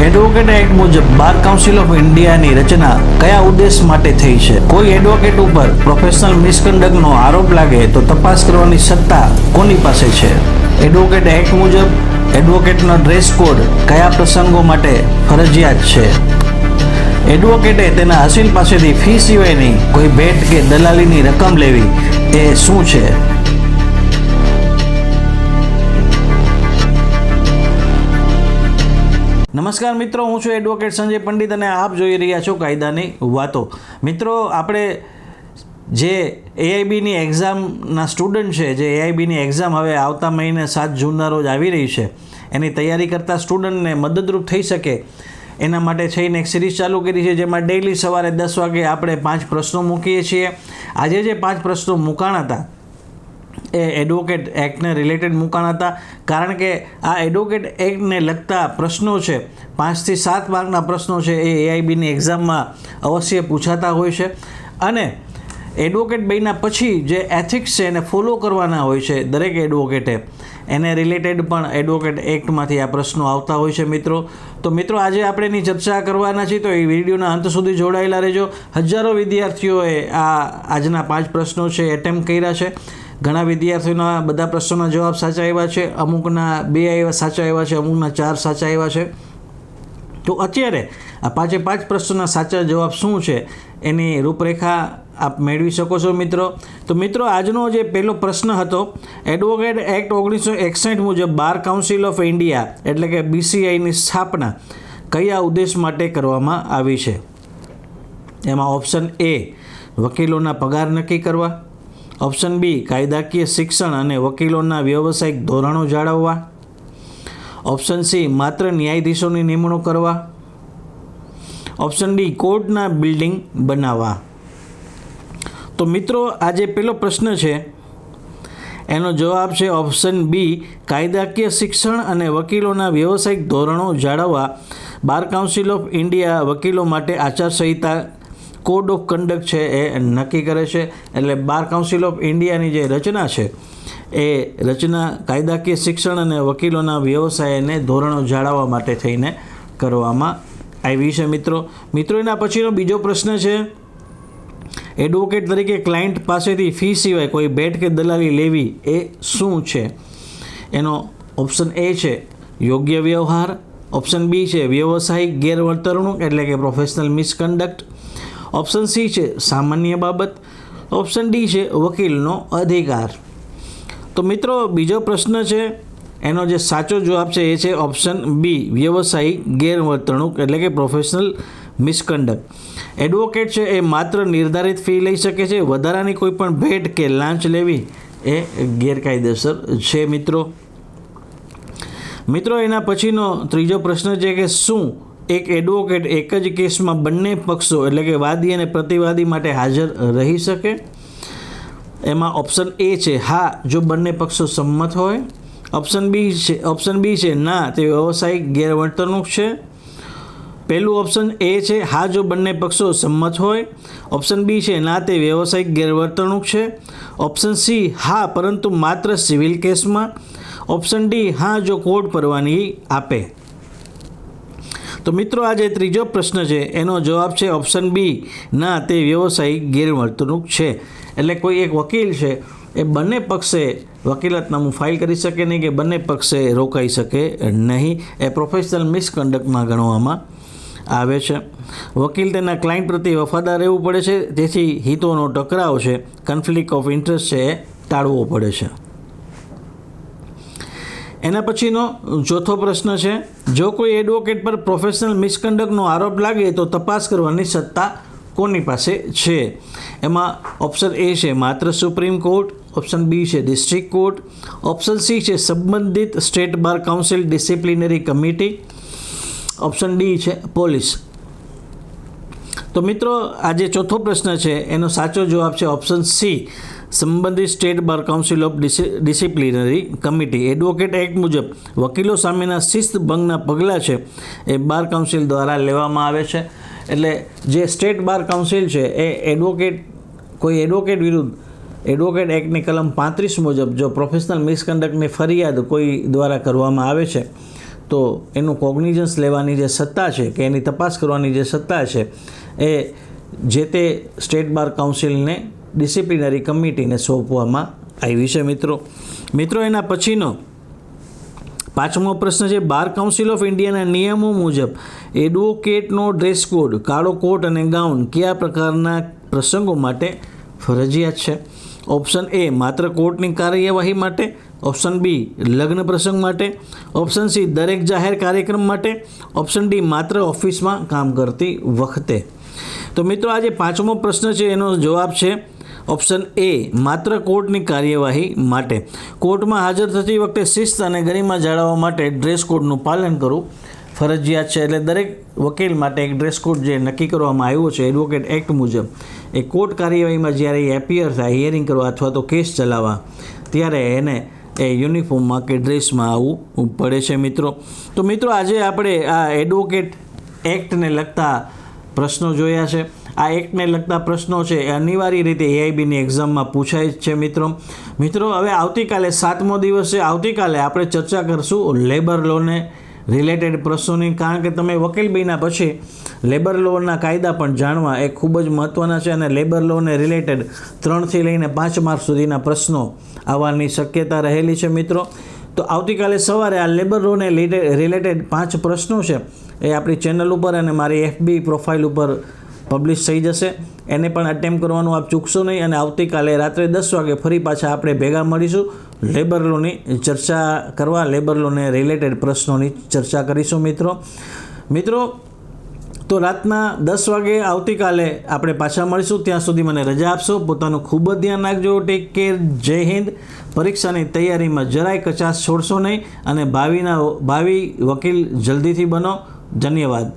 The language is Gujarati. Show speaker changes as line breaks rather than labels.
એડવોકેટ એક્ટ મુજબ બાર કાઉન્સિલ ઓફ ઇન્ડિયાની રચના કયા ઉદ્દેશ માટે થઈ છે? કોઈ એડવોકેટ ઉપર પ્રોફેશનલ મિસકન્ડક્ટનો આરોપ લાગે તો તપાસ કરવાની સત્તા કોની પાસે છે? એડવોકેટ એક્ટ મુજબ એડવોકેટનો ડ્રેસ કોડ કયા પ્રસંગો માટે ફરજિયાત છે? એડવોકેટે તેના અસીલ પાસેથી ફી સિવાયની કોઈ ભેટ કે દલાલીની રકમ લેવી એ શું છે? નમસ્કાર મિત્રો, હું છું એડવોકેટ સંજય પંડિત અને આપ જોઈ રહ્યા છો કાયદાની વાતો. મિત્રો, આપણે જે એઆઈબીની એક્ઝામના સ્ટુડન્ટ છે, જે એઆઈબીની એક્ઝામ હવે આવતા મહિને 7 જૂનના રોજ આવી રહી છે, એની તૈયારી કરતા સ્ટુડન્ટને મદદરૂપ થઈ શકે એના માટે થઈને એક સિરીઝ ચાલુ કરી છે, જેમાં ડેઇલી સવારે 10 વાગે આપણે 5 પ્રશ્નો મૂકીએ છીએ. આજે જે 5 પ્રશ્નો મૂકાણા હતા એ એડવોકેટ એક્ટને રિલેટેડ મૂકાણા હતા, કારણ કે આ એડવોકેટ એક્ટને લગતા પ્રશ્નો છે, 5 થી 7 માર્કના પ્રશ્નો છે, એ એઆઈબીની એક્ઝામમાં અવશ્ય પૂછાતા હોય છે. અને એડવોકેટ બન્યા પછી જે એથિક્સ છે એને ફોલો કરવાના હોય છે દરેક એડવોકેટે, એને રિલેટેડ પણ એડવોકેટ એક્ટમાંથી આ પ્રશ્નો આવતા હોય છે મિત્રો. તો મિત્રો, આજે આપણે એની ચર્ચા કરવાના છીએ, તો એ વિડીયોના અંત સુધી જોડાયેલા રહેજો. હજારો વિદ્યાર્થીઓએ આજના 5 પ્રશ્નો છે એટેમ્પ્ટ કર્યા છે. ઘણા વિદ્યાર્થીઓના બધા પ્રશ્નોના જવાબ સાચા આવ્યા છે, અમુકના 2 સાચા આવ્યા છે, અમુકના 4 સાચા આવ્યા છે. તો અત્યારે આ 5 પ્રશ્નોના સાચા જવાબ શું છે એની રૂપરેખા આપ મેળવી શકો છો મિત્રો. તો મિત્રો, આજનો જે પહેલો પ્રશ્ન હતો, એડવોકેટ એક્ટ 1961 મુજબ બાર કાઉન્સિલ ઓફ ઇન્ડિયા એટલે કે BCI ની સ્થાપના કયા ઉદ્દેશ માટે કરવામાં આવી છે? એમાં ઓપ્શન A વકીલોના પગાર નક્કી કરવા, ઓપ્શન B કાયદાકીય શિક્ષણ અને વકીલોના વ્યવસાયિક ધોરણો જાળવવા, ઓપ્શન C માત્ર ન્યાયાધીશોની નિમણૂક કરવા, ઓપ્શન D કોર્ટના બિલ્ડિંગ બનાવવા. તો મિત્રો, આ જે પહેલો પ્રશ્ન છે એનો જવાબ છે ઓપ્શન B કાયદાકીય શિક્ષણ અને વકીલોના વ્યવસાયિક ધોરણો જાળવવા. બાર કાઉન્સિલ ઓફ ઇન્ડિયા વકીલો માટે આચારસંહિતા કોડ ઓફ કન્ડક્ટ છે એ નક્કી કરે છે. એટલે બાર કાઉન્સિલ ઓફ ઇન્ડિયાની જે રચના છે એ રચના કાયદાકીય શિક્ષણ અને વકીલોના વ્યવસાયને ધોરણો જાળવવા માટે થઈને કરવામાં આવી છે મિત્રો, એના પછીનો બીજો પ્રશ્ન છે, એડવોકેટ તરીકે ક્લાયન્ટ પાસેથી ફી સિવાય કોઈ ભેટ કે દલાલી લેવી એ શું છે? એનો ઓપ્શન A છે યોગ્ય વ્યવહાર, ઓપ્શન B છે વ્યવસાયિક ગેરવર્તણૂક એટલે કે પ્રોફેશનલ મિસકન્ડક્ટ, ઓપ્શન C છે સામાન્ય બાબત, ઓપ્શન D છે વકીલનો અધિકાર. તો મિત્રો, બીજો પ્રશ્ન છે એનો જે સાચો જવાબ છે એ છે ઓપ્શન B વ્યવસાયિક ગેરવર્તણૂક એટલે કે પ્રોફેશનલ મિસકન્ડક્ટ. એડવોકેટ છે એ માત્ર નિર્ધારિત ફી લઈ શકે છે, વધારાની કોઈ પણ ભેટ કે લાંચ લેવી એ ગેરકાયદેસર છે મિત્રો, એના પછીનો ત્રીજો પ્રશ્ન છે કે શું એક એડવોકેટ એક જ કેસમાં બંને પક્ષો એટલે કે વાદી અને પ્રતિવાદી માટે હાજર રહી શકે? એમાં ઓપ્શન A છે હા, જો બંને પક્ષો સંમત હોય. ઓપ્શન B છે ના, તે વ્યવસાયિક ગેરવર્તણૂક છે. પહેલું ઓપ્શન A છે હા, જો બંને પક્ષો સંમત હોય. ઓપ્શન B છે ના, તે વ્યવસાયિક ગેરવર્તણૂક છે. ઓપ્શન C હા, પરંતુ માત્ર સિવિલ કેસમાં. ઓપ્શન D હા, જો કોર્ટ પરવાનગી આપે. તો મિત્રો, આ જે ત્રીજો પ્રશ્ન છે એનો જવાબ છે ઓપ્શન B ના, તે વ્યવસાયિક ગેરવર્તણૂક છે. એટલે કોઈ એક વકીલ છે એ બંને પક્ષે વકીલાતનામું ફાઇલ કરી શકે નહીં કે બંને પક્ષે રોકાઈ શકે નહીં, એ પ્રોફેશનલ મિસકન્ડક્ટમાં ગણવામાં આવે છે. વકીલ તેના ક્લાયન્ટ પ્રત્યે વફાદાર રહેવું પડે છે, તેથી હિતોનો ટકરાવ છે, કન્ફ્લિક્ટ ઓફ ઇન્ટરેસ્ટ છે એ ટાળવો પડે છે. એના પછીનો ચોથો પ્રશ્ન છે, જો કોઈ એડવોકેટ પર પ્રોફેશનલ મિસકન્ડક્ટનો આરોપ લાગે તો તપાસ કરવાની સત્તા કોની પાસે છે? એમાં ઓપ્શન A છે માત્ર સુપ્રીમ કોર્ટ, ઓપ્શન B છે ડિસ્ટ્રિક્ટ કોર્ટ, ઓપ્શન C છે સંબંધિત state bar council disciplinary committee, option D છે પોલીસ. તો મિત્રો, આ જે ચોથો પ્રશ્ન છે એનો સાચો જવાબ છે ઓપ્શન C સંબંધિત state bar council of disciplinary committee. Advocate act મુજબ વકીલો સામેના શિસ્ત ભંગના પગલાં છે એ બાર કાઉન્સિલ દ્વારા લેવામાં આવે છે. એટલે જે સ્ટેટ બાર કાઉન્સિલ છે એ કોઈ એડવોકેટ વિરુદ્ધ એડવોકેટ એક્ટની કલમ 35 મુજબ જો પ્રોફેશનલ મિસકન્ડક્ટની ફરિયાદ કોઈ દ્વારા કરવામાં આવે છે તો એનું કોગ્નિઝન્સ લેવાની જે સત્તા છે કે એની તપાસ કરવાની જે સત્તા છે એ જે તે સ્ટેટ બાર કાઉન્સિલને ડિસિપ્લિનરી કમિટીને સોંપવામાં આવી છે મિત્રો એના પછીનો 5મો પ્રશ્ન છે, બાર કાઉન્સિલ ઓફ ઇન્ડિયાના નિયમો મુજબ એડવોકેટનો ડ્રેસ કોડ કાળો કોટ અને ગાઉન કયા પ્રકારના પ્રસંગો માટે ફરજિયાત છે? ઓપ્શન એ માત્ર કોર્ટની કાર્યવાહી માટે, ઓપ્શન બી લગ્ન પ્રસંગ માટે, ઓપ્શન સી દરેક જાહેર કાર્યક્રમ માટે, ઓપ્શન ડી માત્ર ઓફિસમાં કામ કરતી વખતે. તો મિત્રો આ જે 5મો પ્રશ્ન છે એનો જવાબ છે ઓપ્શન એ માત્ર કોર્ટની કાર્યવાહી માટે. કોર્ટમાં હાજર થતી વખતે શિસ્ત અને ગરિમા જાળવવા માટે ડ્રેસ કોડનું પાલન કરવું ફરજિયાત છે. એટલે દરેક વકીલ માટે એક ડ્રેસ કોડ જે નક્કી કરવામાં આવ્યો છે એડવોકેટ એક્ટ મુજબ, એ કોર્ટ કાર્યવાહીમાં જ્યારે એ એપિયર થાય, હિયરિંગ કરવા અથવા તો કેસ ચલાવવા, ત્યારે એને એ યુનિફોર્મમાં કે ડ્રેસમાં આવવું પડે છે તો મિત્રો આજે આપણે આ એડવોકેટ એક્ટને લગતા પ્રશ્નો જોયા છે. આ એક્ટને લગતા પ્રશ્નો છે એ અનિવાર્ય રીતે એઆઈબીની એક્ઝામમાં પૂછાય છે મિત્રો. હવે આવતીકાલે 7મો દિવસ છે. આવતીકાલે આપણે ચર્ચા કરશું લેબર લોને રિલેટેડ પ્રશ્નોની, કારણ કે તમે વકીલ બન્યા પછી લેબર લોના કાયદા પણ જાણવા એ ખૂબ જ મહત્ત્વના છે અને લેબર લોને રિલેટેડ 3થી લઈને 5 માર્ક સુધીના પ્રશ્નો આવવાની શક્યતા રહેલી છે તો આવતીકાલે સવારે આ લેબર લોને રિલેટેડ 5 પ્રશ્નો છે એ આપણી ચેનલ ઉપર અને મારી FB પ્રોફાઇલ ઉપર પબ્લિશ થઈ જશે. એને પણ અટેમ્પ્ટ કરવાનું આપ ચૂકશો નહીં અને આવતીકાલે રાત્રે 10 વાગે ફરી પાછા આપણે ભેગા મળીશું લેબર લોની ચર્ચા કરવા, લેબર લોને રિલેટેડ પ્રશ્નોની ચર્ચા કરીશું મિત્રો. તો રાતના 10 વાગે આવતીકાલે આપણે પાછા મળીશું. ત્યાં સુધી મને રજા આપશો. પોતાનું ખૂબ જ ધ્યાન રાખજો. Take care. જય હિન્દ. પરીક્ષાની તૈયારીમાં જરાય કચાશ છોડશો નહીં અને ભાવિ વકીલ જલ્દીથી બનો. ધન્યવાદ.